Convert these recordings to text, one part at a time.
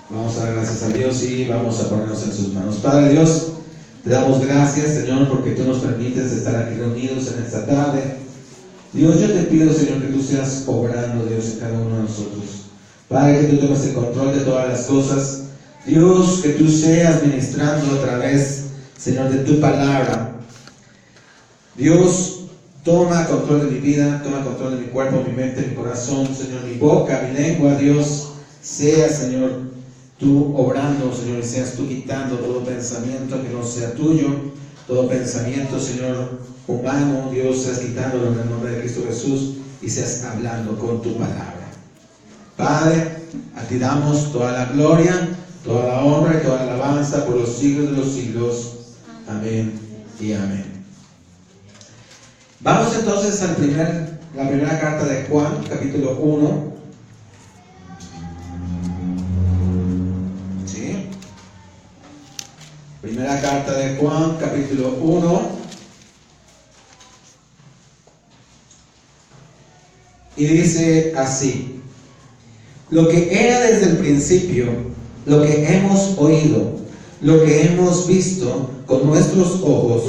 Vamos a dar gracias a Dios y vamos a ponernos en sus manos. Padre Dios, te damos gracias, Señor, porque tú nos permites estar aquí reunidos en esta tarde. Dios, yo te pido, Señor, que tú seas obrando, Dios, en cada uno de nosotros. Padre, que tú tomes el control de todas las cosas. Dios, que tú seas ministrando a través, Señor, de tu palabra. Dios, toma control de mi vida, toma control de mi cuerpo, mi mente, mi corazón, Señor, mi boca, mi lengua. Dios, sea, Señor, tú obrando, Señor, y seas tú quitando todo pensamiento que no sea tuyo, todo pensamiento, Señor, humano. Dios, seas quitándolo en el nombre de Cristo Jesús y seas hablando con tu palabra. Padre, a ti damos toda la gloria, toda la honra y toda la alabanza por los siglos de los siglos. Amén y amén. Vamos entonces a la primera carta de Juan, capítulo 1. ¿Sí? Primera carta de Juan, capítulo 1. Y dice así: lo que era desde el principio, lo que hemos oído, lo que hemos visto con nuestros ojos,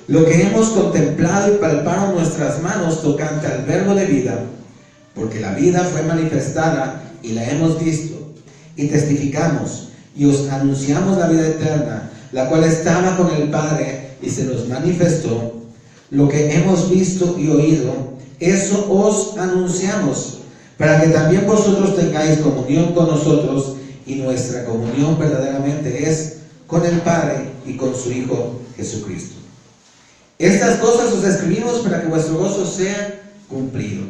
lo que hemos contemplado y palpado nuestras manos tocante al verbo de vida, porque la vida fue manifestada y la hemos visto, y testificamos y os anunciamos la vida eterna, la cual estaba con el Padre y se nos manifestó. Lo que hemos visto y oído, eso os anunciamos, para que también vosotros tengáis comunión con nosotros, y nuestra comunión verdaderamente es con el Padre y con su Hijo Jesucristo. Estas cosas os escribimos para que vuestro gozo sea cumplido.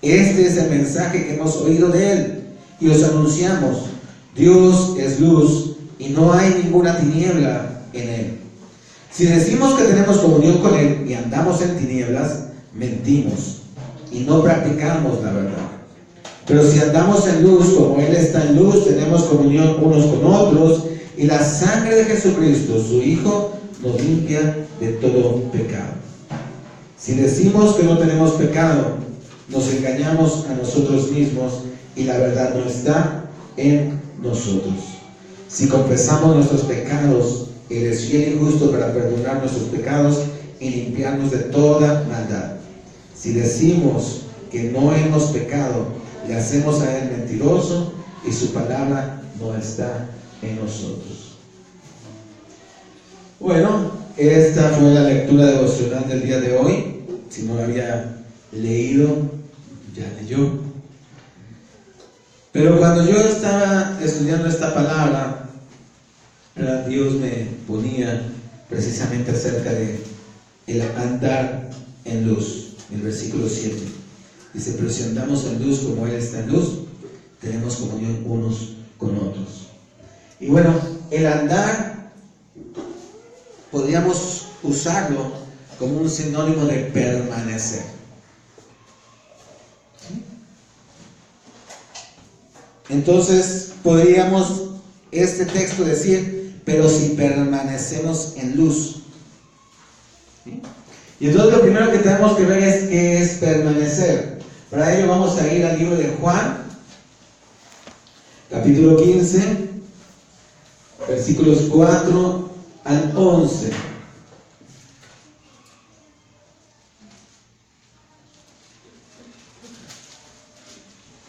Este es el mensaje que hemos oído de Él y os anunciamos: Dios es luz y no hay ninguna tiniebla en Él. Si decimos que tenemos comunión con Él y andamos en tinieblas, mentimos y no practicamos la verdad. Pero si andamos en luz como Él está en luz, tenemos comunión unos con otros, y la sangre de Jesucristo, su Hijo, nos limpia de todo pecado. Si decimos que no tenemos pecado, nos engañamos a nosotros mismos y la verdad no está en nosotros. Si confesamos nuestros pecados, Él es fiel y justo para perdonar nuestros pecados y limpiarnos de toda maldad. Si decimos que no hemos pecado, le hacemos a Él mentiroso y su palabra no está en nosotros. Bueno, esta fue la lectura devocional del día de hoy. Si no la había leído, ya leyó. Pero cuando yo estaba estudiando esta palabra, Dios me ponía precisamente acerca de el andar en luz. El versículo 7 dice: pero si andamos en luz como Él está en luz, tenemos comunión unos con otros. Y bueno, el andar podríamos usarlo como un sinónimo de permanecer. ¿Sí? Entonces podríamos este texto decir: pero si permanecemos en luz. ¿Sí? Y entonces lo primero que tenemos que ver es qué es permanecer. Para ello vamos a ir al libro de Juan, capítulo 15, versículos 4 al 11.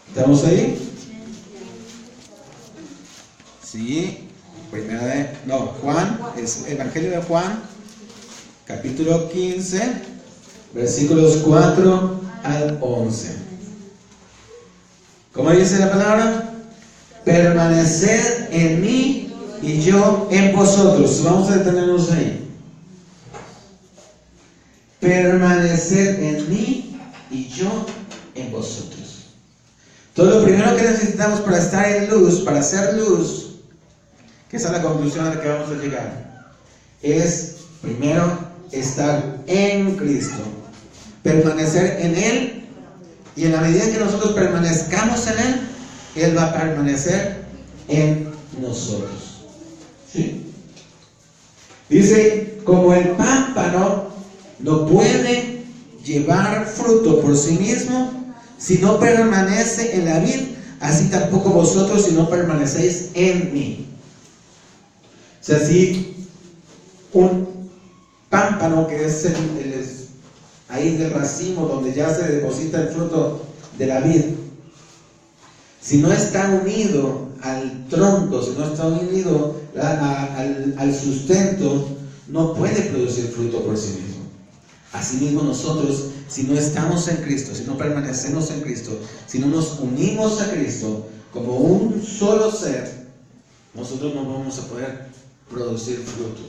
¿Estamos ahí? Sí. Juan, es Evangelio de Juan, capítulo 15, versículos 4 al 11. ¿Cómo dice la palabra? Permaneced en mí y yo en vosotros. Vamos a detenernos ahí. Permaneced en mí y yo en vosotros. Entonces lo primero que necesitamos para estar en luz, para hacer luz, que esa es la conclusión a la que vamos a llegar, es primero estar en Cristo, permanecer en Él, y en la medida que nosotros permanezcamos en Él, Él va a permanecer en nosotros. ¿Sí? Dice: como el pámpano no puede llevar fruto por sí mismo si no permanece en la vid, así tampoco vosotros si no permanecéis en mí. O sea, si un pámpano que es ahí del racimo donde ya se deposita el fruto de la vid, si no está unido al tronco, si no está unido al sustento, no puede producir fruto por sí mismo. Asimismo nosotros, si no estamos en Cristo, si no permanecemos en Cristo, si no nos unimos a Cristo como un solo ser, nosotros no vamos a poder producir fruto.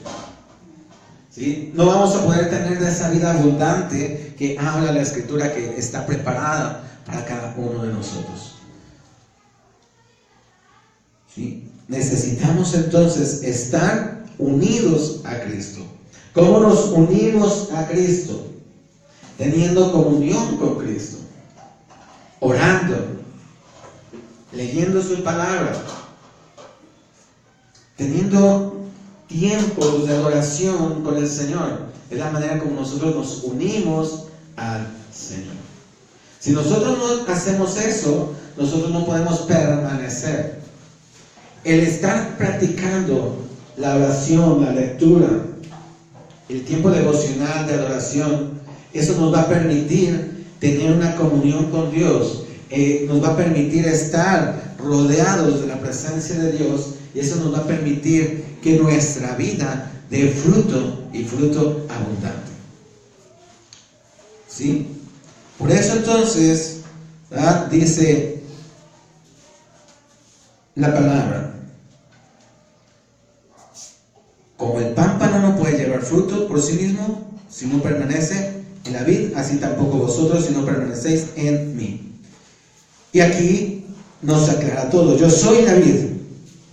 ¿Sí? No vamos a poder tener esa vida abundante que habla la Escritura, que está preparada para cada uno de nosotros. ¿Sí? Necesitamos entonces estar unidos a Cristo. ¿Cómo nos unimos a Cristo? Teniendo comunión con Cristo, orando, leyendo su palabra, teniendo tiempos de adoración con el Señor. Es la manera como nosotros nos unimos al Señor. Si nosotros no hacemos eso, nosotros no podemos permanecer. El estar practicando la oración, la lectura, el tiempo devocional de adoración, eso nos va a permitir tener una comunión con Dios, nos va a permitir estar rodeados de la presencia de Dios, y eso nos va a permitir que nuestra vida dé fruto, y fruto abundante. ¿Sí? Por eso entonces, ¿verdad?, dice la palabra, como el pámpano no puede llevar fruto por sí mismo si no permanece en la vid, así tampoco vosotros si no permanecéis en mí. Y aquí nos aclara todo. Yo soy la vid,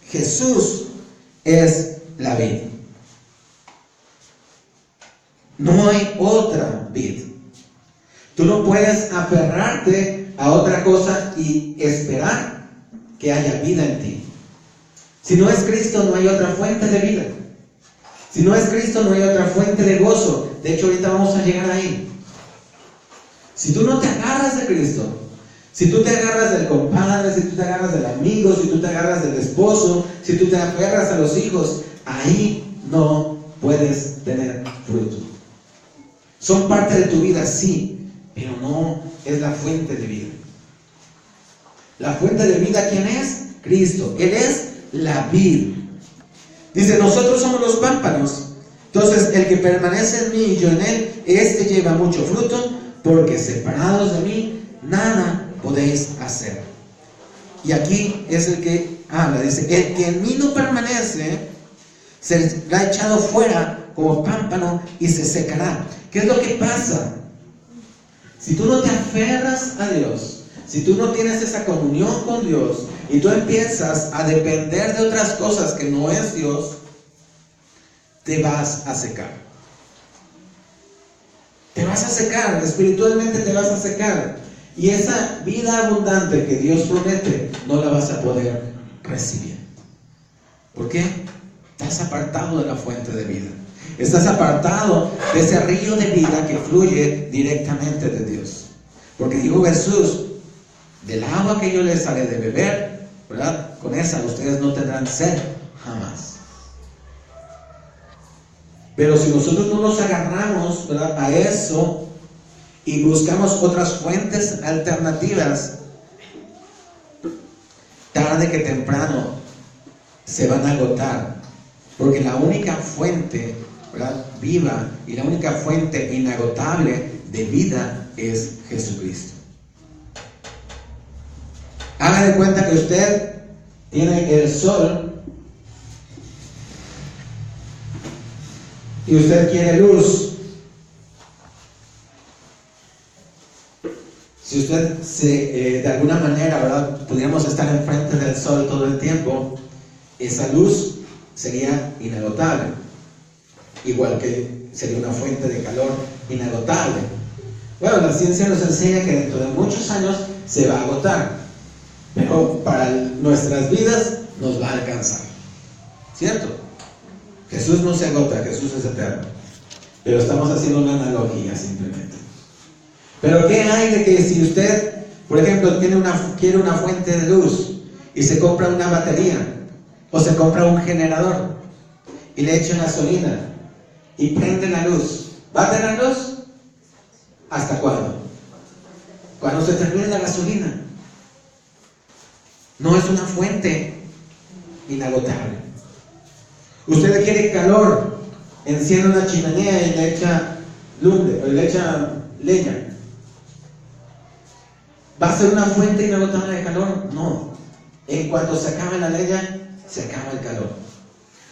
Jesús es la vid. No hay otra vid. Tú no puedes aferrarte a otra cosa y esperar que haya vida en ti. Si no es Cristo, no hay otra fuente de vida. Si no es Cristo, no hay otra fuente de gozo. De hecho, ahorita vamos a llegar ahí. Si tú no te agarras de Cristo, si tú te agarras del compadre, si tú te agarras del amigo, si tú te agarras del esposo, si tú te aferras a los hijos, ahí no puedes tener fruto. Son parte de tu vida, sí, pero no es la fuente de vida. La fuente de vida, ¿quién es? Cristo. Él es la vid. Dice, nosotros somos los pámpanos. Entonces, el que permanece en mí y yo en él, este lleva mucho fruto, porque separados de mí, nada podéis hacer. Y aquí es el que habla, dice, el que en mí no permanece, será echado fuera como pámpano y se secará. ¿Qué es lo que pasa? Si tú no te aferras a Dios, si tú no tienes esa comunión con Dios, y tú empiezas a depender de otras cosas que no es Dios, te vas a secar. Te vas a secar, espiritualmente te vas a secar. Y esa vida abundante que Dios promete, no la vas a poder recibir. ¿Por qué? Estás apartado de la fuente de vida. Estás apartado de ese río de vida que fluye directamente de Dios. Porque dijo Jesús, del agua que yo les haré de beber, ¿verdad?, con esa ustedes no tendrán sed jamás. Pero si nosotros no nos agarramos, ¿verdad?, a eso y buscamos otras fuentes alternativas, tarde que temprano se van a agotar, porque la única fuente, ¿verdad?, viva, y la única fuente inagotable de vida es Jesucristo. Haga de cuenta que usted tiene el sol y usted quiere luz. Si usted de alguna manera, ¿verdad?, pudiéramos estar enfrente del sol todo el tiempo, esa luz sería inagotable, igual que sería una fuente de calor inagotable. Bueno, la ciencia nos enseña que dentro de muchos años se va a agotar, pero para nuestras vidas nos va a alcanzar, ¿cierto? Jesús no se agota, Jesús es eterno, pero estamos haciendo una analogía simplemente. Pero ¿qué hay de que si usted Por ejemplo, quiere una fuente de luz y se compra una batería o se compra un generador y le echa gasolina y prende la luz. ¿Va a tener luz? ¿Hasta cuándo? Cuando se termine la gasolina. No es una fuente inagotable. Usted quiere calor, enciende una chimenea y le echa lumbre, o le echa leña. ¿Va a ser una fuente inagotable de calor? No. En cuanto se acabe la leña, se acaba el calor.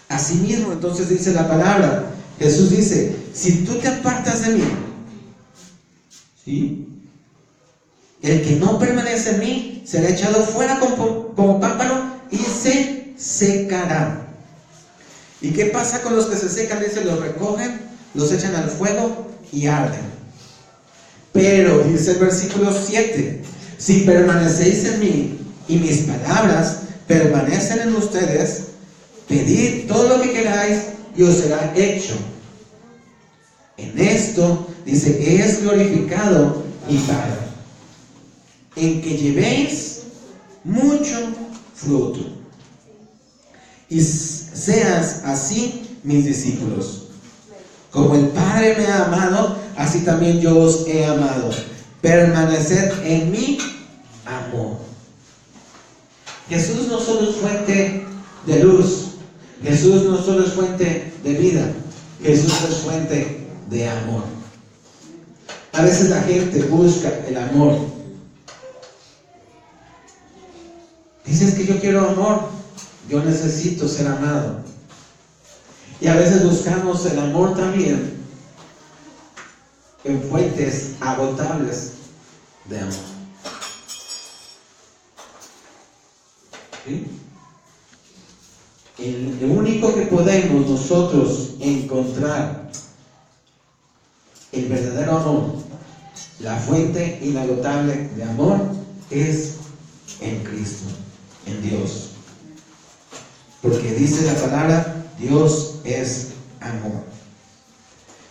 Asimismo, entonces dice la palabra, Jesús dice, si tú te apartas de mí, ¿sí?, el que no permanece en mí será echado fuera como pámpano y se secará. ¿Y qué pasa con los que se secan? Dice, los recogen, los echan al fuego y arden. Pero, dice el versículo 7, si permanecéis en mí y mis palabras permanecen en ustedes, pedid todo lo que queráis y os será hecho. En esto, dice, es glorificado mi Padre, en que llevéis mucho fruto y seas así mis discípulos. Como el Padre me ha amado, así también yo os he amado. Permaneced en mi amor. Jesús no solo es fuente de luz, Jesús no solo es fuente de vida, Jesús es fuente de amor. A veces la gente busca el amor. Dices que yo quiero amor, yo necesito ser amado. Y a veces buscamos el amor también en fuentes agotables de amor. ¿Sí? El único que podemos nosotros encontrar el verdadero amor, la fuente inagotable de amor, es en Cristo, en Dios. Porque dice la palabra, Dios es amor.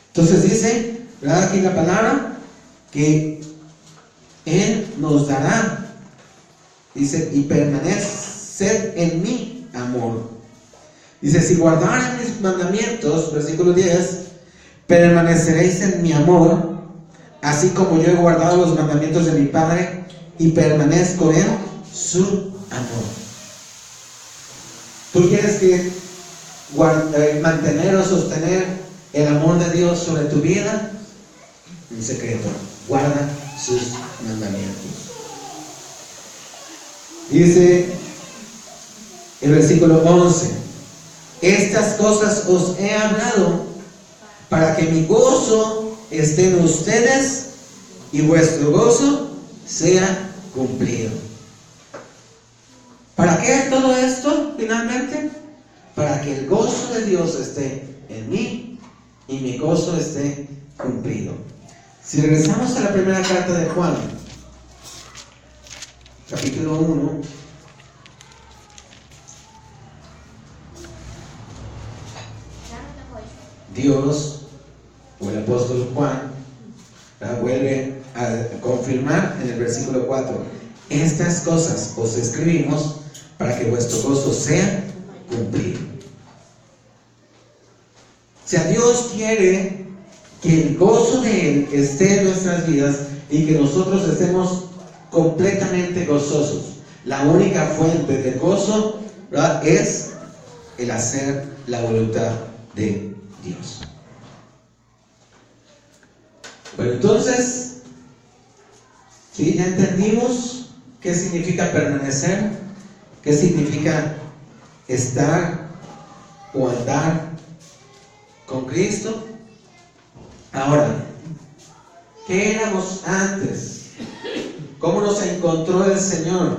Entonces dice, ¿verdad? Aquí la palabra, que Él nos dará, dice, y permaneced en mi amor. Dice, si guardaran mis mandamientos, versículo 10, permaneceréis en mi amor, así como yo he guardado los mandamientos de mi Padre y permanezco en su amor. ¿Tú quieres que mantener o sostener el amor de Dios sobre tu vida? En secreto, guarda sus mandamientos. Dice el versículo 11, estas cosas os he hablado para que mi gozo esté en ustedes y vuestro gozo sea cumplido. ¿Para qué todo esto finalmente? Para que el gozo de Dios esté en mí y mi gozo esté cumplido. Si regresamos a la primera carta de Juan, capítulo 1, Dios, o el apóstol Juan, vuelve a confirmar en el versículo 4, estas cosas os escribimos para que vuestro gozo sea cumplido. O sea, Dios quiere que el gozo de Él esté en nuestras vidas y que nosotros estemos completamente gozosos. La única fuente de gozo, ¿verdad?, es el hacer la voluntad de Dios. Bueno, entonces, ¿sí? Ya entendimos qué significa permanecer, qué significa estar o andar con Cristo. Ahora, ¿qué éramos antes? ¿Cómo nos encontró el Señor?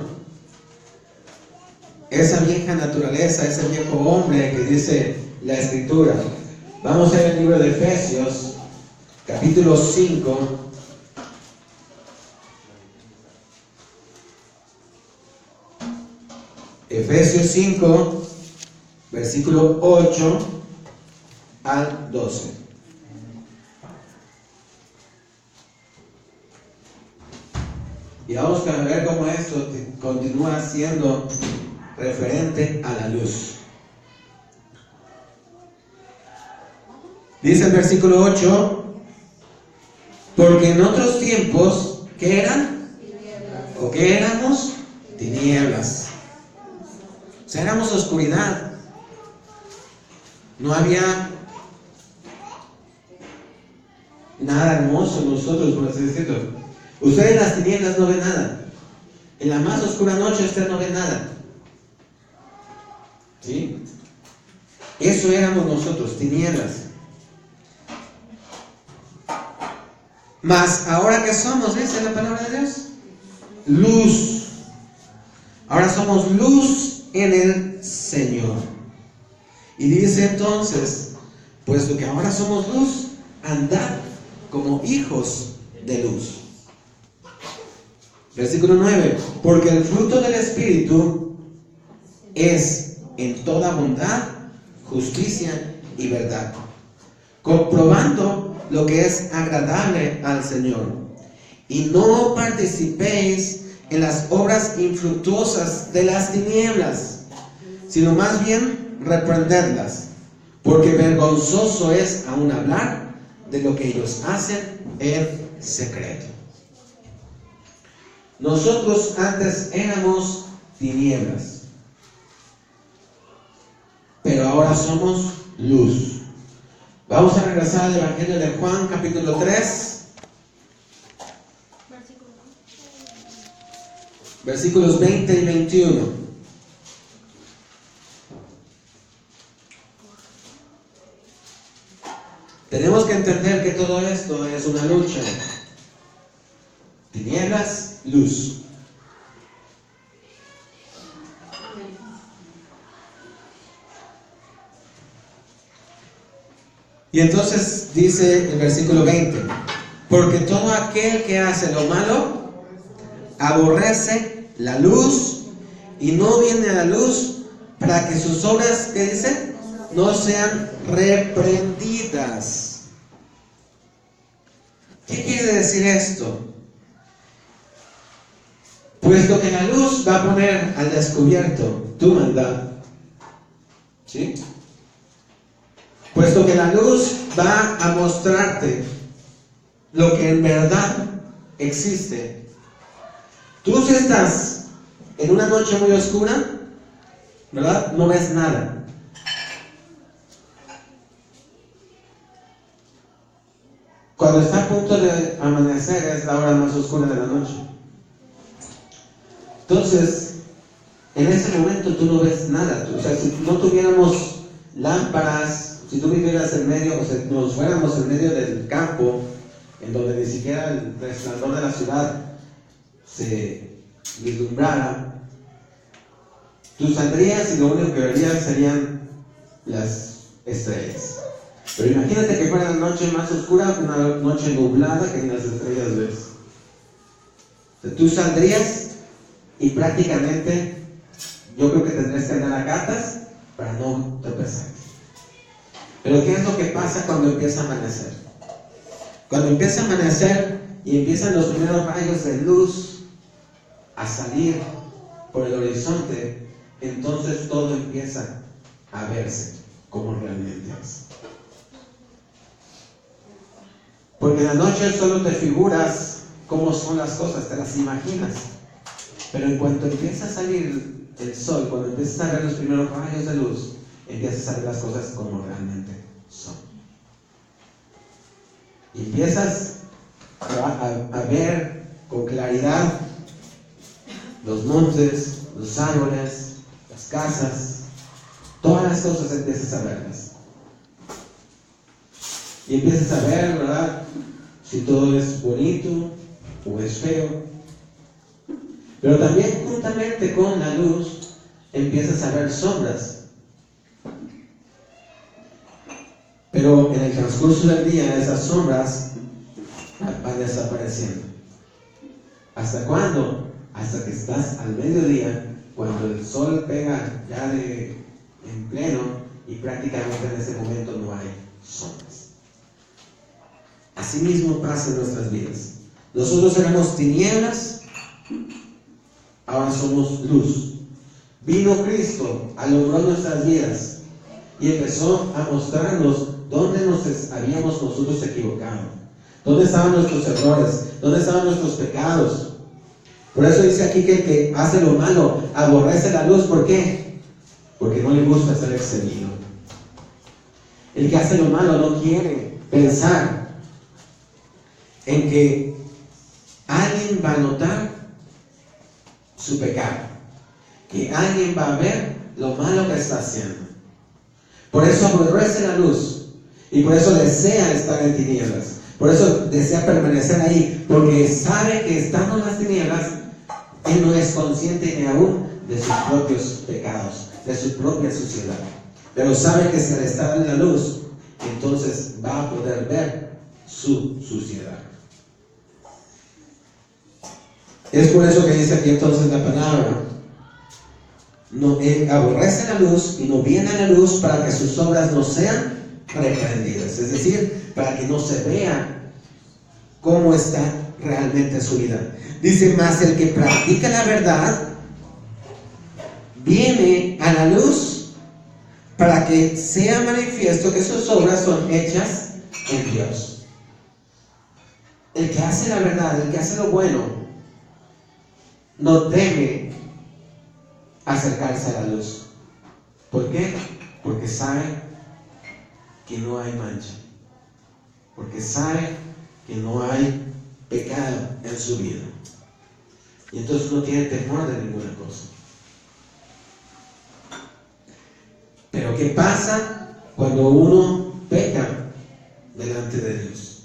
Esa vieja naturaleza, ese viejo hombre que dice la Escritura. Vamos a ver el libro de Efesios, capítulo 5. Efesios 5, versículo 8 al 12. Y vamos a ver cómo esto continúa siendo referente a la luz. Dice el versículo 8, porque en otros tiempos, ¿qué eran? ¿O qué éramos? Tinieblas. O sea, éramos oscuridad. No había nada hermoso en nosotros, por así decirlo. Ustedes en las tinieblas no ven nada. En la más oscura noche usted no ve nada. ¿Sí? Eso éramos nosotros, tinieblas. Mas ahora que somos, dice la palabra de Dios, luz. Ahora somos luz en el Señor. Y dice entonces, puesto que ahora somos luz, andad como hijos de luz. Versículo 9, porque el fruto del Espíritu es en toda bondad, justicia y verdad, comprobando lo que es agradable al Señor. Y no participéis en las obras infructuosas de las tinieblas, sino más bien reprenderlas, porque vergonzoso es aún hablar de lo que ellos hacen en secreto. Nosotros antes éramos tinieblas, pero ahora somos luz. Vamos a regresar al Evangelio de Juan, capítulo 3, versículos 20 y 21. Tenemos que entender que todo esto es una lucha. Tinieblas, luz. Y entonces dice el versículo 20, porque todo aquel que hace lo malo aborrece la luz y no viene a la luz para que sus obras, ¿qué dice? No sean reprendidas. ¿Qué quiere decir esto? Puesto que la luz va a poner al descubierto tu maldad, ¿sí? Puesto que la luz va a mostrarte lo que en verdad existe. Tú si estás en una noche muy oscura, ¿verdad? No ves nada. Cuando está a punto de amanecer es la hora más oscura de la noche. Entonces, en ese momento tú no ves nada. O sea, si no tuviéramos lámparas, si tú vivieras en medio, o sea, nos fuéramos en medio del campo, en donde ni siquiera el resplandor de la ciudad se vislumbrara, tú saldrías y lo único que verías serían las estrellas. Pero imagínate que fuera la noche más oscura, una noche nublada, que ni las estrellas ves. O sea, tú saldrías y prácticamente yo creo que tendrías que andar a gatas para no tropezar. Pero ¿qué es lo que pasa cuando empieza a amanecer? Cuando empieza a amanecer y empiezan los primeros rayos de luz a salir por el horizonte, entonces todo empieza a verse como realmente es. Porque en la noche solo te figuras cómo son las cosas, te las imaginas. Pero en cuanto empieza a salir el sol, cuando empiezas a ver los primeros rayos de luz, empiezas a ver las cosas como realmente son. Y empiezas a ver con claridad los montes, los árboles, las casas, todas las cosas empiezas a verlas. Y empiezas a ver, ¿verdad? Si todo es bonito o es feo. Pero también juntamente con la luz empiezas a ver sombras. Pero en el transcurso del día esas sombras van desapareciendo. ¿Hasta cuándo? Hasta que estás al mediodía, cuando el sol pega ya en pleno y prácticamente en ese momento no hay sombras. Así mismo pasa en nuestras vidas. Nosotros éramos tinieblas, ahora somos luz. Vino Cristo, alumbró nuestras vidas y empezó a mostrarnos dónde nos habíamos nosotros equivocado, dónde estaban nuestros errores, dónde estaban nuestros pecados. Por eso dice aquí que el que hace lo malo aborrece la luz. ¿Por qué? Porque no le gusta ser exhibido. El que hace lo malo no quiere pensar en que alguien va a notar su pecado, que alguien va a ver lo malo que está haciendo. Por eso aborrece la luz y por eso desea estar en tinieblas. Por eso desea permanecer ahí, porque sabe que estando en las tinieblas, él no es consciente ni aún de sus propios pecados, de su propia suciedad. Pero sabe que si al estar en la luz, entonces va a poder ver su suciedad. Es por eso que dice aquí entonces la palabra: no, él aborrece la luz y no viene a la luz para que sus obras no sean reprendidas. Es decir, para que no se vea cómo está realmente su vida. Dice: mas el que practica la verdad viene a la luz para que sea manifiesto que sus obras son hechas en Dios. El que hace la verdad, el que hace lo bueno, no debe acercarse a la luz. ¿Por qué? Porque sabe que no hay mancha, porque sabe que no hay pecado en su vida, y entonces no tiene temor de ninguna cosa. Pero ¿qué pasa cuando uno peca delante de Dios?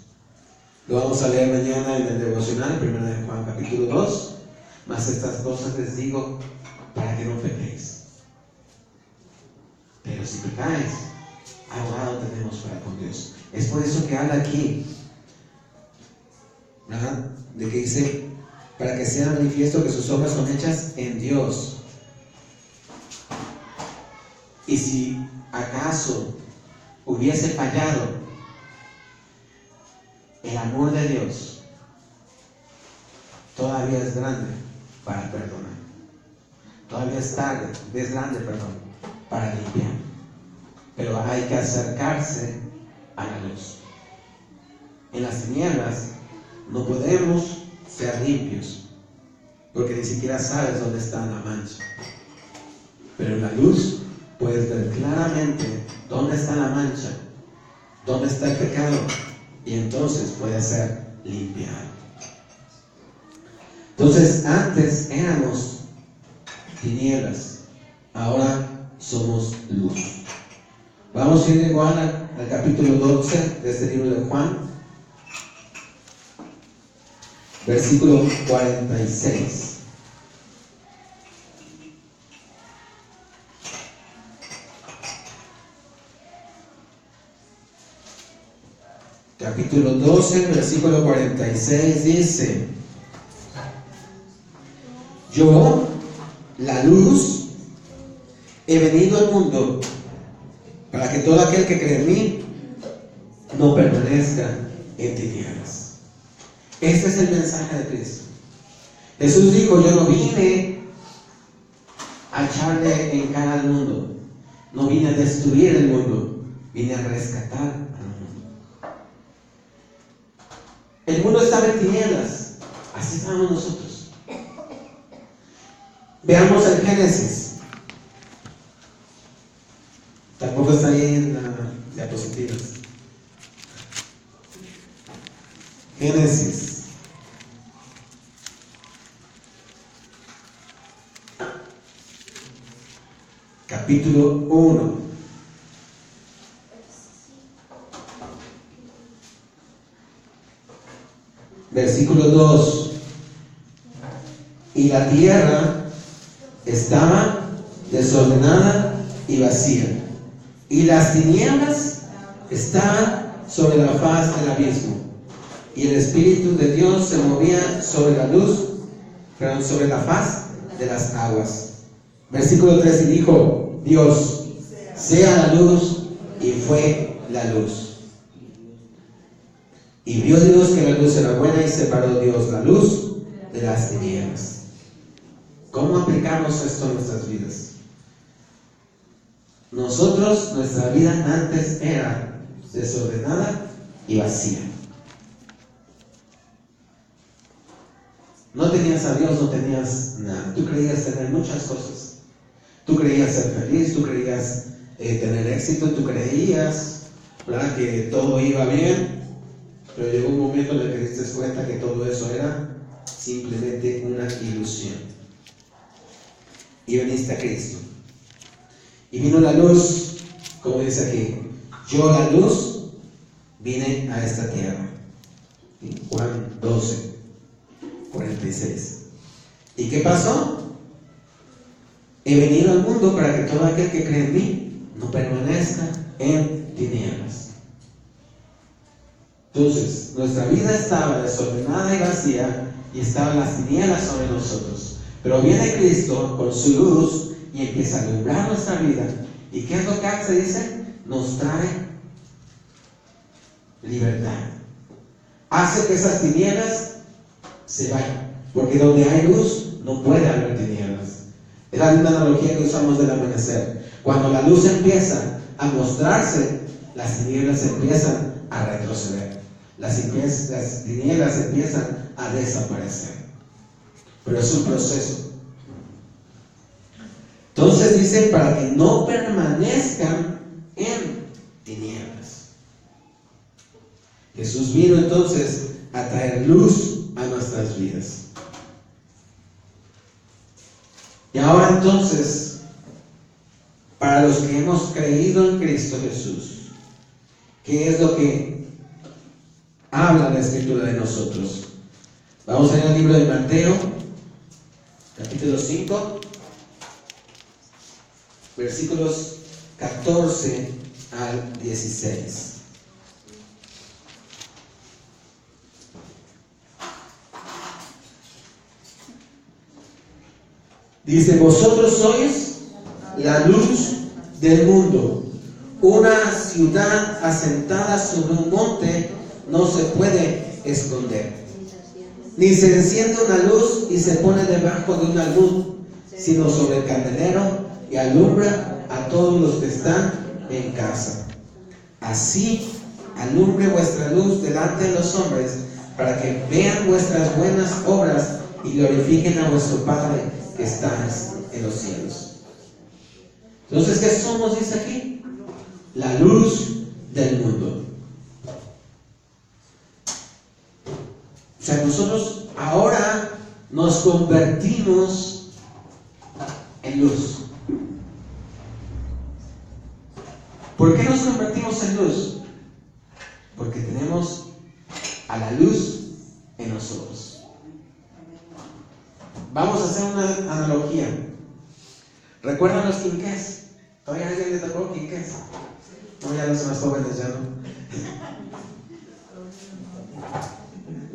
Lo vamos a leer mañana en el devocional, 1 de Juan capítulo 2. Mas estas cosas les digo para que no pequéis. Pero si pecáis, abogado tenemos para con Dios. Es por eso que habla aquí, ¿verdad? De que dice: para que sea manifiesto que sus obras son hechas en Dios. Y si acaso hubiese fallado, el amor de Dios todavía es grande para perdonar. Todavía es grande, para limpiar. Pero hay que acercarse a la luz. En las tinieblas no podemos ser limpios, porque ni siquiera sabes dónde está la mancha. Pero en la luz puedes ver claramente dónde está la mancha, dónde está el pecado, y entonces puede ser limpiado. Entonces, antes éramos tinieblas, ahora somos luz. Vamos a ir igual al capítulo 12 de este libro de Juan, versículo 46. Capítulo 12, versículo 46 dice: yo, la luz, he venido al mundo para que todo aquel que cree en mí no permanezca en tinieblas. Este es el mensaje de Cristo. Jesús dijo: yo no vine a echarle en cara al mundo, no vine a destruir el mundo, vine a rescatar al mundo. El mundo estaba en tinieblas, así estábamos nosotros. Veamos el Génesis. Tampoco está ahí en las diapositivas. Génesis. Capítulo 1. Versículo 2. Y la tierra estaba desordenada y vacía, y las tinieblas estaban sobre la faz del abismo, y el Espíritu de Dios se movía sobre la luz, sobre la faz de las aguas. Versículo 3. Y dijo Dios: sea la luz, y fue la luz. Y vio Dios que la luz era buena, y separó Dios la luz de las tinieblas. ¿Cómo aplicamos esto a nuestras vidas? Nosotros, nuestra vida antes era desordenada y vacía. No tenías a Dios, no tenías nada. Tú creías tener muchas cosas. Tú creías ser feliz, tú creías tener éxito, tú creías, ¿verdad?, que todo iba bien, pero llegó un momento en el que te diste cuenta que todo eso era simplemente una ilusión. Y viniste a Cristo. Y vino la luz, como dice aquí, yo la luz vine a esta tierra. En Juan 12:46. ¿Y qué pasó? He venido al mundo para que todo aquel que cree en mí no permanezca en tinieblas. Entonces, nuestra vida estaba desordenada y vacía y estaban las tinieblas sobre nosotros. Pero viene Cristo con su luz y empieza a alumbrar nuestra vida. ¿Y qué es lo que se dice? Nos trae libertad. Hace que esas tinieblas se vayan. Porque donde hay luz no puede haber tinieblas. Es la misma analogía que usamos del amanecer. Cuando la luz empieza a mostrarse, las tinieblas empiezan a retroceder. Las tinieblas empiezan a desaparecer. Pero es un proceso. Entonces dice, para que no permanezcan en tinieblas. Jesús vino entonces a traer luz a nuestras vidas. Y ahora entonces, para los que hemos creído en Cristo Jesús, ¿qué es lo que habla la Escritura de nosotros? Vamos a ir al libro de Mateo, capítulo 5, versículos 14 al 16. Dice, vosotros sois la luz del mundo. Una ciudad asentada sobre un monte no se puede esconder. Ni se enciende una luz y se pone debajo de un almud, sino sobre el candelero y alumbra a todos los que están en casa. Así alumbre vuestra luz delante de los hombres, para que vean vuestras buenas obras y glorifiquen a vuestro Padre que está en los cielos. Entonces, ¿qué somos? Dice aquí, la luz del mundo. O sea, nosotros ahora nos convertimos en luz. ¿Por qué nos convertimos en luz? Porque tenemos a la luz en nosotros. Vamos a hacer una analogía. ¿Recuerdan los quinqués? ¿Todavía alguien le tocó quinqués? No, ya los más jóvenes ya no.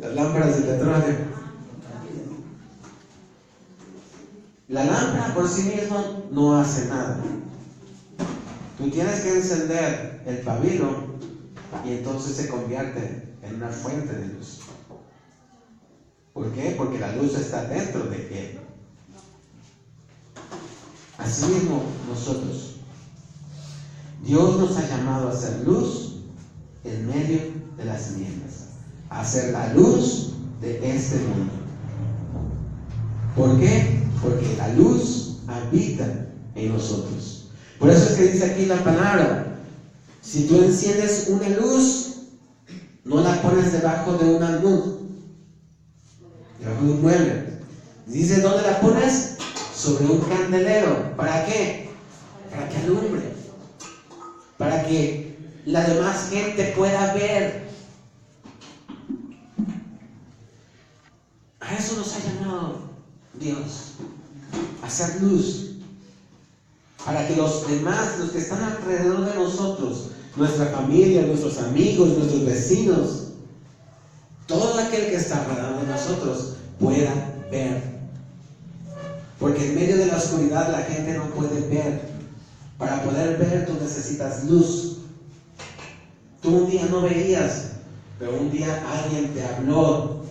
Las lámparas de petróleo. La lámpara por sí misma no hace nada. Tú tienes que encender el pabilo y entonces se convierte en una fuente de luz. ¿Por qué? Porque la luz está dentro de él. Así mismo nosotros. Dios nos ha llamado a ser luz en medio de las tinieblas, a ser la luz de este mundo. ¿Por qué? Porque la luz habita en nosotros. Por eso es que dice aquí la palabra, si tú enciendes una luz, no la pones debajo de un almud, debajo de un mueble. Dice, ¿dónde la pones? Sobre un candelero. ¿Para qué? Para que alumbre, para que la demás gente pueda ver. A eso nos ha llamado Dios, a hacer luz, para que los demás, los que están alrededor de nosotros, nuestra familia, nuestros amigos, nuestros vecinos, todo aquel que está alrededor de nosotros pueda ver. Porque en medio de la oscuridad la gente no puede ver. Para poder ver tú necesitas luz. Tú un día no veías, pero un día alguien te habló,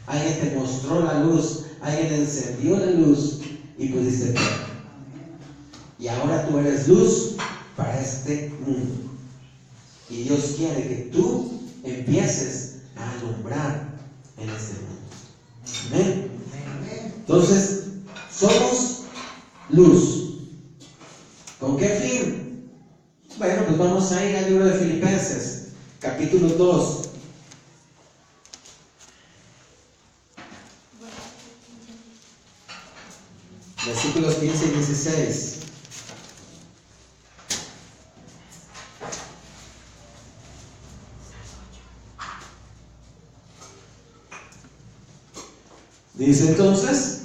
alguien te mostró la luz, alguien encendió la luz y pudiste ver. Y ahora tú eres luz para este mundo. Y Dios quiere que tú empieces a alumbrar en este mundo. Amén. Entonces, somos luz. ¿Con qué fin? Bueno, pues vamos a ir al libro de Filipenses, capítulo 2. Versículos 15 y 16. Dice entonces,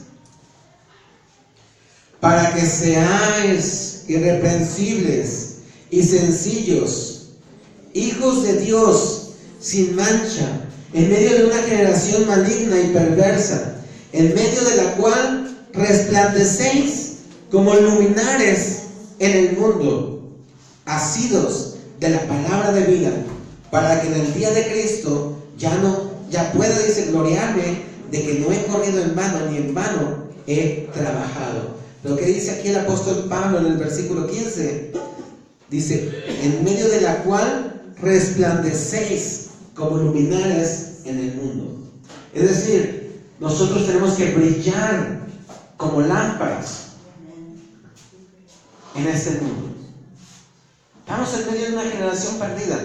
para que seáis irreprensibles y sencillos, hijos de Dios, sin mancha, en medio de una generación maligna y perversa, en medio de la cual resplandecéis como luminares en el mundo, asidos de la palabra de vida, para que en el día de Cristo ya pueda, dice, gloriarme de que no he corrido en vano, ni en vano he trabajado. Lo que dice aquí el apóstol Pablo en el versículo 15, dice, en medio de la cual resplandecéis como luminares en el mundo. Es decir, nosotros tenemos que brillar como lámparas en este mundo. Estamos en medio de una generación perdida.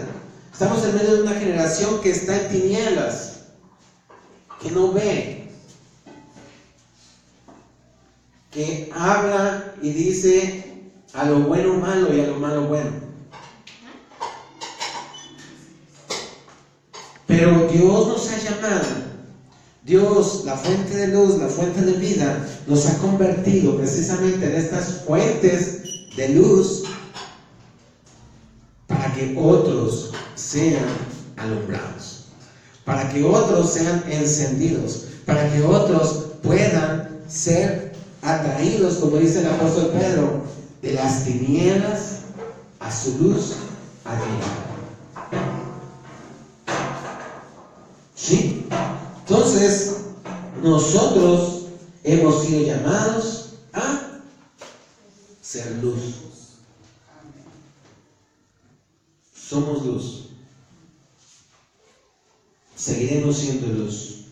Estamos en medio de una generación que está en tinieblas, que no ve, que habla y dice a lo bueno malo y a lo malo bueno. Pero Dios nos ha llamado, Dios, la fuente de luz, la fuente de vida, nos ha convertido precisamente en estas fuentes de luz para que otros sean alumbrados, para que otros sean encendidos, para que otros puedan ser atraídos, como dice el apóstol Pedro, de las tinieblas a su luz admirable. ¿Sí? Entonces, nosotros hemos sido llamados a ser luz. Somos luz. Seguiremos siendo luz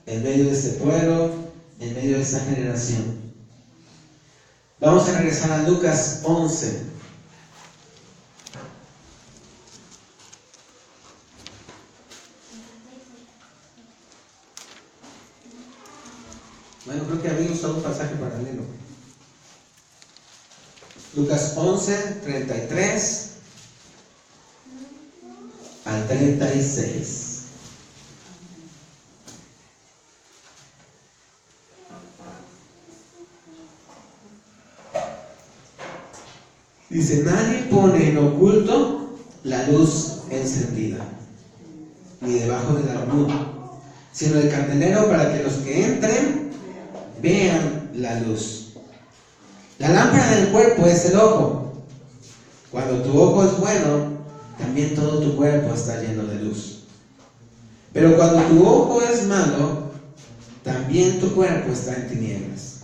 en medio de este pueblo, en medio de esta generación. Vamos a regresar a Lucas 11. Bueno, creo que había usado un pasaje paralelo. Lucas 11, 33 al 36. Dice, nadie pone en oculto la luz encendida, ni debajo del almud, sino el candelero, para que los que entren vean la luz. La lámpara del cuerpo es el ojo. Cuando tu ojo es bueno, también todo tu cuerpo está lleno de luz. Pero cuando tu ojo es malo, también tu cuerpo está en tinieblas.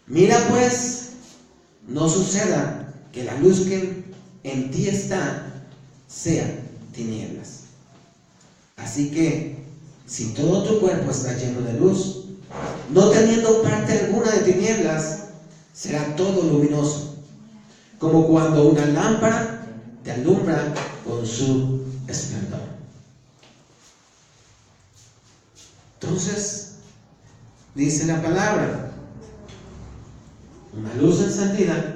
Mira pues, no suceda que la luz que en ti está sea tinieblas. Así que, si todo tu cuerpo está lleno de luz, no teniendo parte alguna de tinieblas, será todo luminoso, como cuando una lámpara te alumbra con su esplendor. Entonces, dice la palabra, una luz encendida,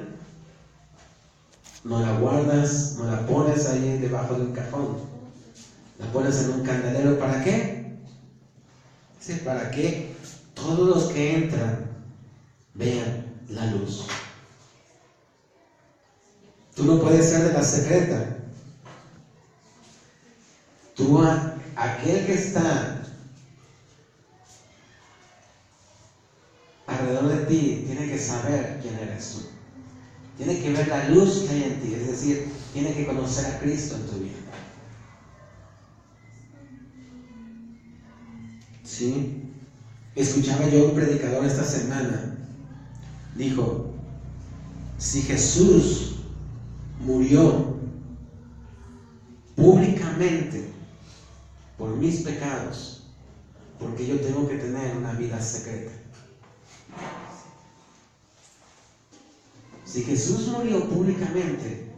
no la guardas, no la pones ahí debajo de un cajón, la pones en un candelero. ¿Para qué? Dice, para que todos los que entran vean la luz. Tú no puedes ser de la secreta. Tú, aquel que está alrededor de ti, tiene que saber quién eres tú. Tiene que ver la luz que hay en ti, es decir, tiene que conocer a Cristo en tu vida. ¿Sí? Escuchaba yo a un predicador esta semana dijo, si Jesús murió públicamente por mis pecados, ¿por qué yo tengo que tener una vida secreta? Si Jesús murió públicamente,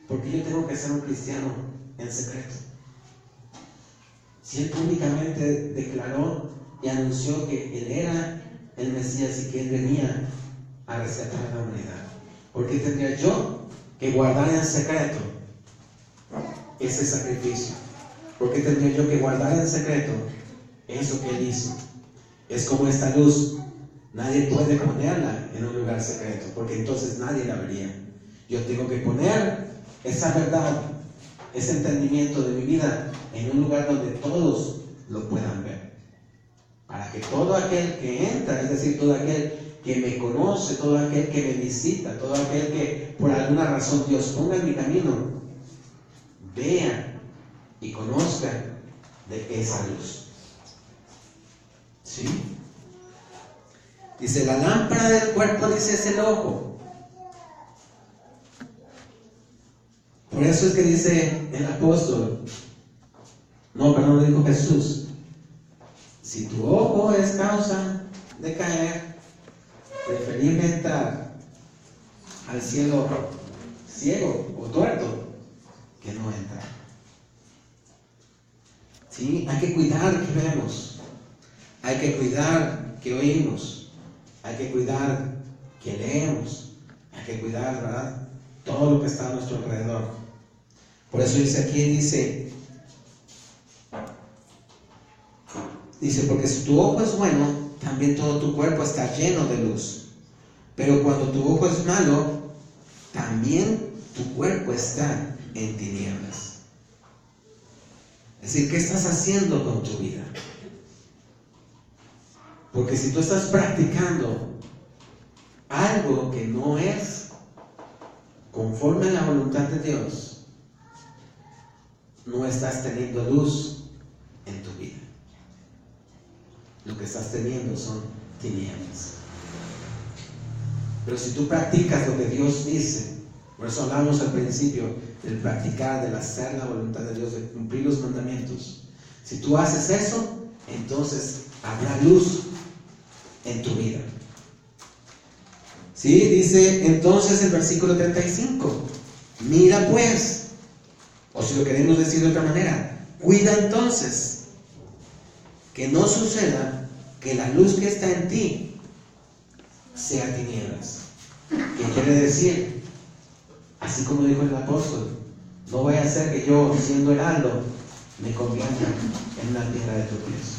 ¿por qué yo tengo que ser un cristiano en secreto? Si Él públicamente declaró y anunció que Él era el Mesías y que Él venía a rescatar a la humanidad, ¿por qué tendría yo que guardar en secreto ese sacrificio? ¿Por qué tendría yo que guardar en secreto eso que Él hizo? Es como esta luz. Nadie puede ponerla en un lugar secreto, porque entonces nadie la vería. Yo tengo que poner esa verdad, ese entendimiento de mi vida en un lugar donde todos lo puedan ver, para que todo aquel que entra, es decir, todo aquel que me conoce, todo aquel que me visita, todo aquel que por alguna razón Dios ponga en mi camino, vea y conozca de esa luz. ¿Sí? Dice, la lámpara del cuerpo, dice, es el ojo. Por eso es que dice el apóstol, lo dijo Jesús, si tu ojo es causa de caer, preferible entrar al cielo ciego o tuerto que no entrar. ¿Sí? Hay que cuidar que vemos, hay que cuidar que oímos, hay que cuidar que leemos, hay que cuidar, ¿verdad?, todo lo que está a nuestro alrededor. Por eso dice aquí, dice, porque si tu ojo es bueno, también todo tu cuerpo está lleno de luz. Pero cuando tu ojo es malo, también tu cuerpo está en tinieblas. Es decir, ¿qué estás haciendo con tu vida? Porque si tú estás practicando algo que no es conforme a la voluntad de Dios, no estás teniendo luz en tu vida. Lo que estás teniendo son tinieblas. Pero si tú practicas lo que Dios dice, por eso hablamos al principio del practicar, del hacer la voluntad de Dios, de cumplir los mandamientos. Si tú haces eso, entonces habrá luz en tu vida. ¿Sí? Dice entonces el versículo 35, mira pues, o si lo queremos decir de otra manera, cuida entonces que no suceda que la luz que está en ti sea tinieblas. ¿Qué quiere decir? Así como dijo el apóstol, no voy a hacer que yo, siendo heraldo, me convierta en una piedra de tropiezo.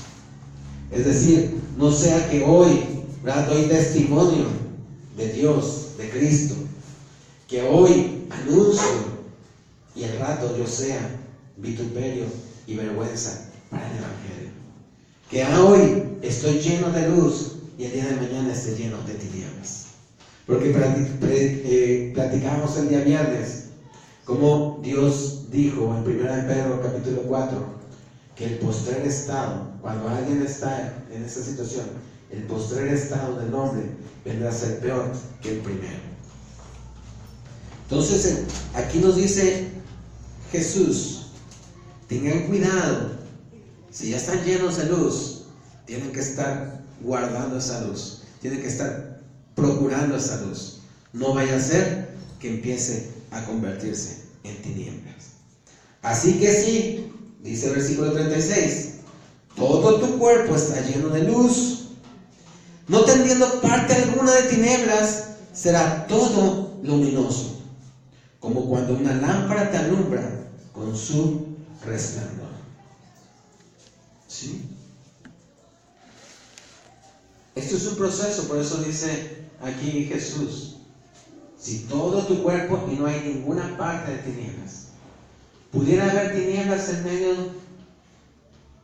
Es decir, no sea que hoy, ¿verdad?, doy testimonio de Dios, de Cristo, que hoy anuncio y al rato yo sea vituperio y vergüenza para el Evangelio. Que hoy estoy lleno de luz y el día de mañana esté lleno de tinieblas. Porque platicamos el día viernes como Dios dijo en 1 Pedro capítulo 4 que el postrer estado, cuando alguien está en esta situación, el postrer estado del hombre vendrá a ser peor que el primero. Entonces aquí nos dice Jesús, tengan cuidado, si ya están llenos de luz, tienen que estar guardando esa luz, tienen que estar procurando esa luz. No vaya a ser que empiece a convertirse en tinieblas. Así que sí, dice el versículo 36, todo tu cuerpo está lleno de luz, no teniendo parte alguna de tinieblas, será todo luminoso, como cuando una lámpara te alumbra con su resplandor. ¿Sí? Esto es un proceso, por eso dice aquí Jesús, si todo tu cuerpo y no hay ninguna parte de tinieblas, ¿pudiera haber tinieblas en medio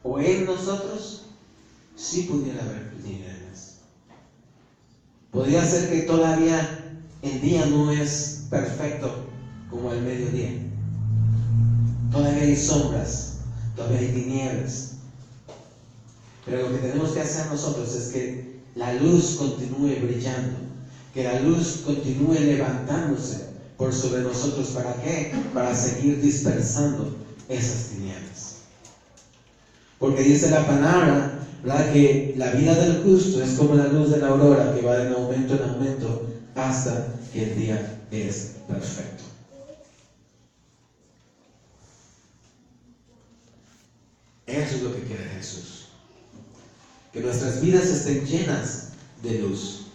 o en nosotros? Sí pudiera haber tinieblas. Podría ser que todavía el día no es perfecto como el mediodía. Todavía hay sombras, todavía hay tinieblas. Pero lo que tenemos que hacer nosotros es que la luz continúe brillando, que la luz continúe levantándose por sobre nosotros. ¿Para qué? Para seguir dispersando esas tinieblas. Porque dice la palabra, ¿verdad?, que la vida del justo es como la luz de la aurora, que va de aumento en aumento hasta que el día es perfecto. Eso es lo que quiere Jesús. Que nuestras vidas estén llenas de luz.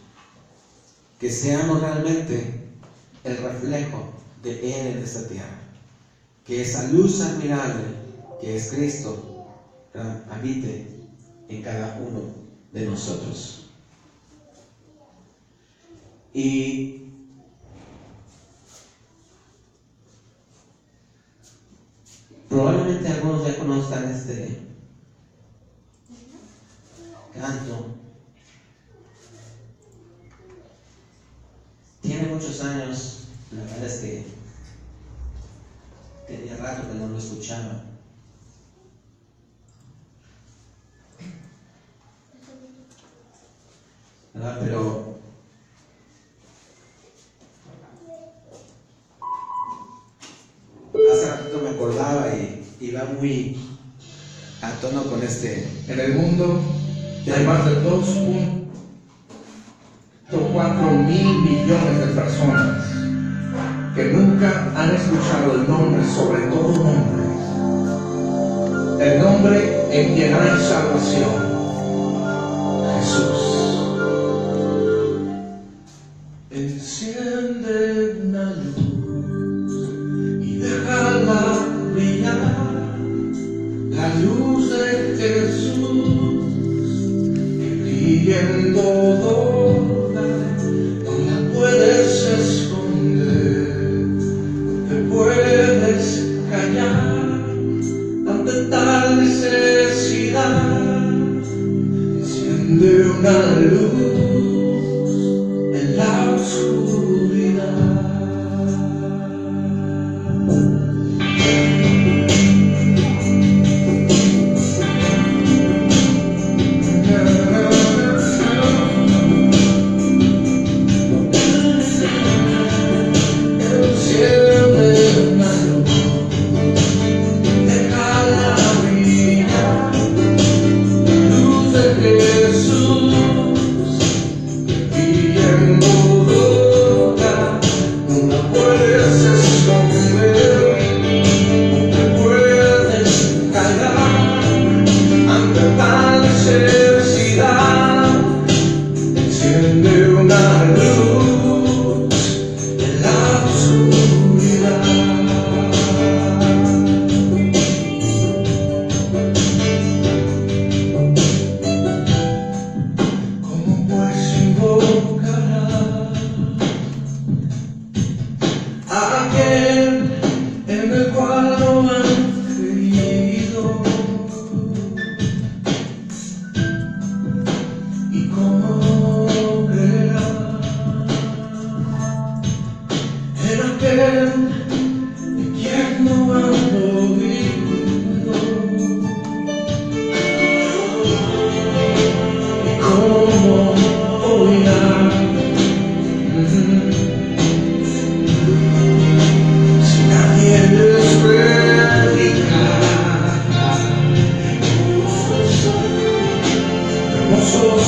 Que seamos realmente el reflejo de Él en esta tierra. Que esa luz admirable, que es Cristo, habite en cada uno de nosotros. Y probablemente algunos ya conozcan este canto. Tiene muchos años, la verdad es que tenía rato que no lo escuchaba. ¿Verdad? Pero hace ratito me acordaba y va muy a tono con este. En el mundo hay más de 2.4 mil millones de personas que nunca han escuchado el nombre sobre todo nombre, el nombre en quien hay salvación, Jesús. Enciende una luz y déjala brillar, la luz de Jesús que brilla en todo lugar, no la puedes esconder, no te puedes callar ante tal necesidad. Enciende una luz en la oscuridad.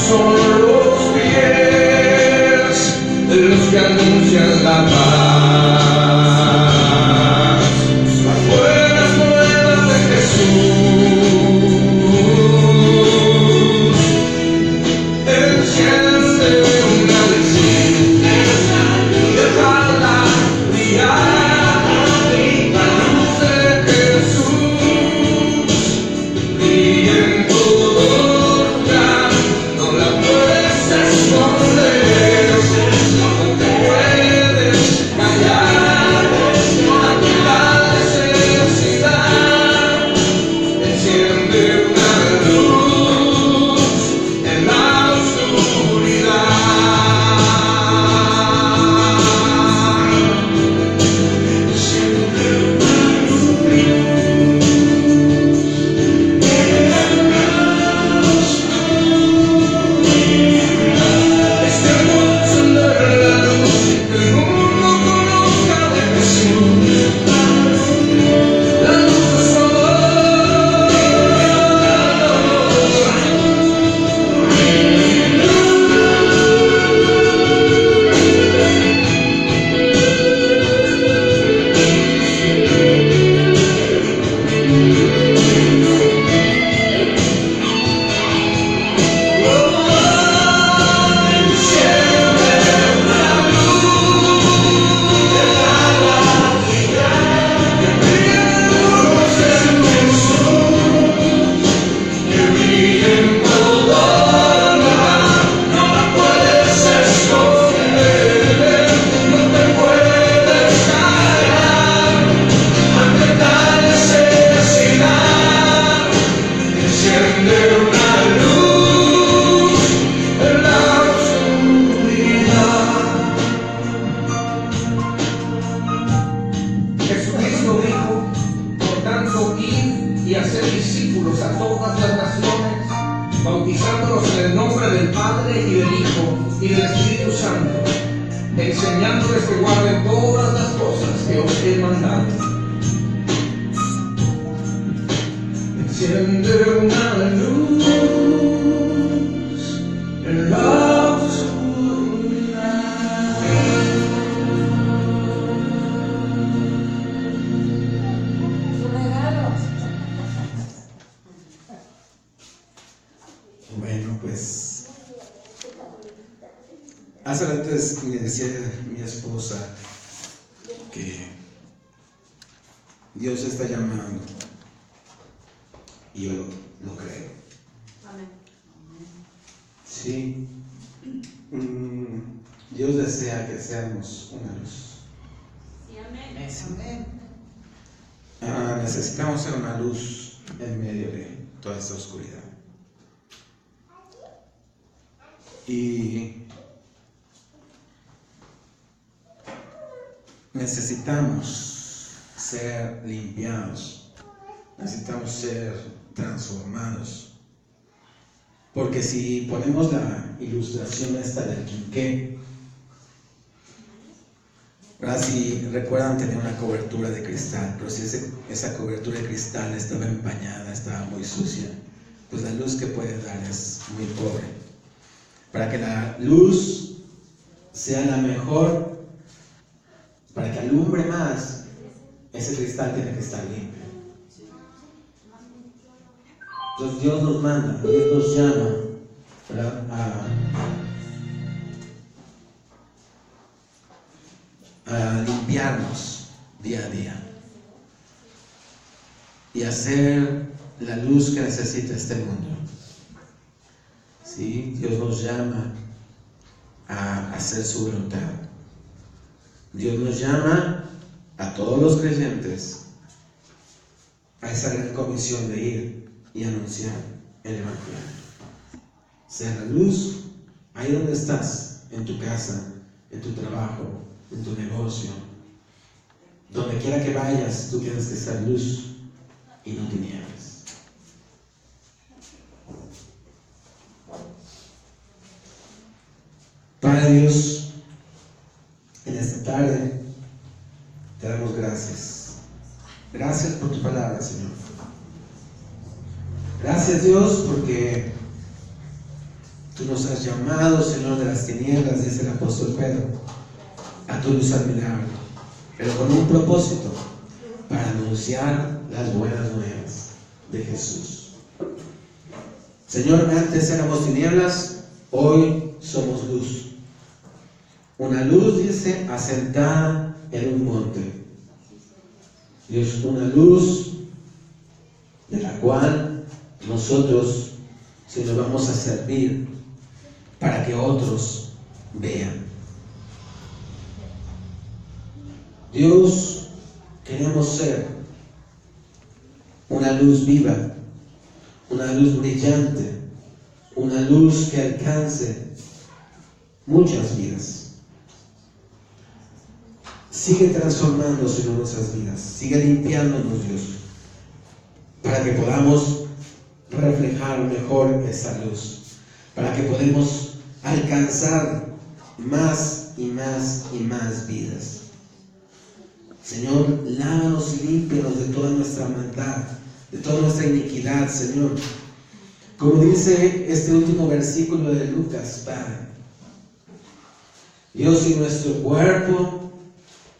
Son los pies de los que anuncian la paz. hacer discípulos a todas las naciones, bautizándolos en el nombre del Padre y del Hijo y del Espíritu Santo, enseñándoles que guarden todas las cosas que os he mandado. Enciende una luz en la oscuridad. Bueno, pues hace rato me decía mi esposa que Dios está llamando, y yo lo creo. Amén. Sí. Dios desea que seamos una luz. Sí, amén. Necesitamos ser una luz en medio de toda esta oscuridad. Y necesitamos ser limpiados, necesitamos ser transformados. Porque si ponemos la ilustración esta del quinqué, ¿verdad? Si recuerdan, tenía una cobertura de cristal, pero si esa cobertura de cristal estaba empañada, estaba muy sucia, pues la luz que puede dar es muy pobre. Para que la luz sea la mejor, para que alumbre más, ese cristal tiene que estar limpio. Entonces Dios nos manda, Dios nos llama, ¿verdad? A limpiarnos día a día y hacer la luz que necesita este mundo. ¿Sí? Dios nos llama a hacer su voluntad. Dios nos llama a todos los creyentes a esa gran comisión de ir y anunciar el Evangelio. Ser la luz ahí donde estás, en tu casa, en tu trabajo, en tu negocio, donde quiera que vayas, tú tienes que ser luz y no tinieblas. Padre Dios, en esta tarde te damos gracias. Gracias por tu palabra, Señor. Gracias, Dios, porque tú nos has llamado, Señor, de las tinieblas, dice el apóstol Pedro, a tu luz admirable, pero con un propósito, para anunciar las buenas nuevas de Jesús. Señor, antes éramos tinieblas, hoy somos luz. Una luz, dice, asentada en un monte. Dios, una luz de la cual nosotros, Señor, vamos a servir para que otros vean. Dios, queremos ser una luz viva, una luz brillante, una luz que alcance muchas vidas. Sigue transformando, Señor, nuestras vidas, sigue limpiándonos, Dios, para que podamos reflejar mejor esa luz, para que podamos alcanzar más y más y más vidas. Señor, lávanos y límpianos de toda nuestra maldad, de toda nuestra iniquidad, Señor. Como dice este último versículo de Lucas, Padre. Dios, si nuestro cuerpo,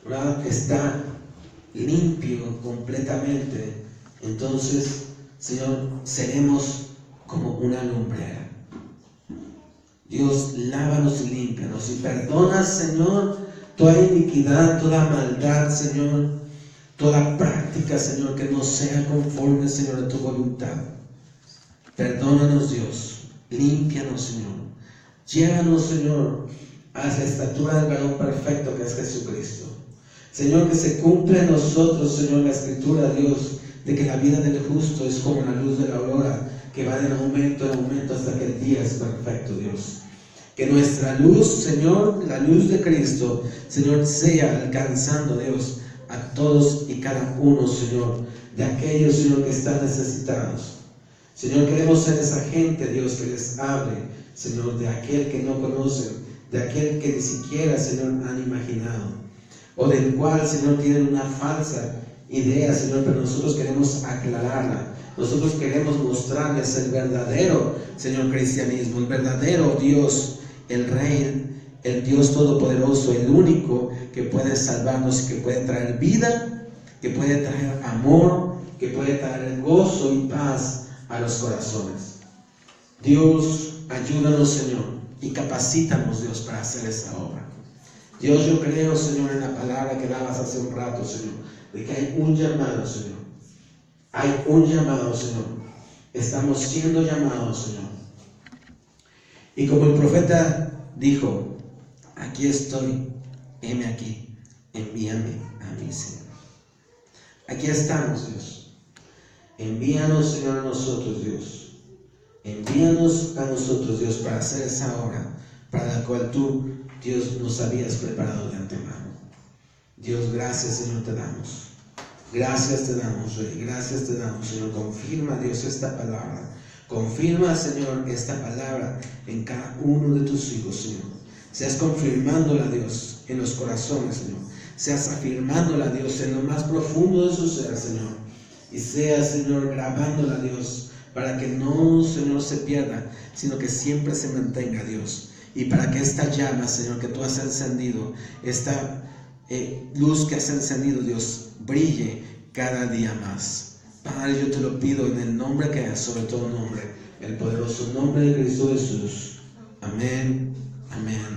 ¿verdad?, está limpio completamente, entonces, Señor, seremos como una lumbrera. Dios, lávanos y límpianos y perdona, Señor, toda iniquidad, toda maldad, Señor, toda práctica, Señor, que no sea conforme, Señor, a tu voluntad. Perdónanos, Dios, límpianos, Señor, llévanos, Señor, a la estatura del varón perfecto que es Jesucristo. Señor, que se cumpla en nosotros, Señor, la escritura, Dios, de que la vida del justo es como la luz de la aurora, que va de aumento en aumento hasta que el día es perfecto, Dios. Que nuestra luz, Señor, la luz de Cristo, Señor, sea alcanzando, Dios, a todos y cada uno, Señor, de aquellos, Señor, que están necesitados. Señor, queremos ser esa gente, Dios, que les hable, Señor, de aquel que no conocen, de aquel que ni siquiera, Señor, han imaginado, o del cual, Señor, tienen una falsa idea, Señor, pero nosotros queremos aclararla. Nosotros queremos mostrarles el verdadero, Señor, cristianismo, el verdadero Dios, el Rey, el Dios Todopoderoso, el único que puede salvarnos, que puede traer vida, que puede traer amor, que puede traer gozo y paz a los corazones. Dios, ayúdanos, Señor, y capacítanos, Dios, para hacer esa obra. Dios, yo creo, Señor, en la palabra que dabas hace un rato, Señor, de que hay un llamado, Señor. Hay un llamado, Señor. Estamos siendo llamados, Señor. Y como el profeta dijo, aquí estoy, heme aquí, envíame a mí, Señor. Aquí estamos, Dios. Envíanos, Señor, a nosotros, Dios. Envíanos a nosotros, Dios, para hacer esa obra para la cual tú, Dios, nos habías preparado de antemano. Dios, gracias, Señor, te damos. Gracias te damos, Rey. Gracias te damos, Señor. Confirma, Dios, esta palabra. Confirma, Señor, esta palabra en cada uno de tus hijos, Señor. Seas confirmándola, Dios, en los corazones, Señor. Seas afirmándola, Dios, en lo más profundo de su ser, Señor. Y seas, Señor, grabándola, Dios, para que no, Señor, se pierda, sino que siempre se mantenga, Dios. Y para que esta llama, Señor, que tú has encendido, esta luz que has encendido, Dios, brille cada día más. Padre, yo te lo pido en el nombre que es sobre todo nombre, el poderoso nombre de Cristo Jesús. Amén, amén.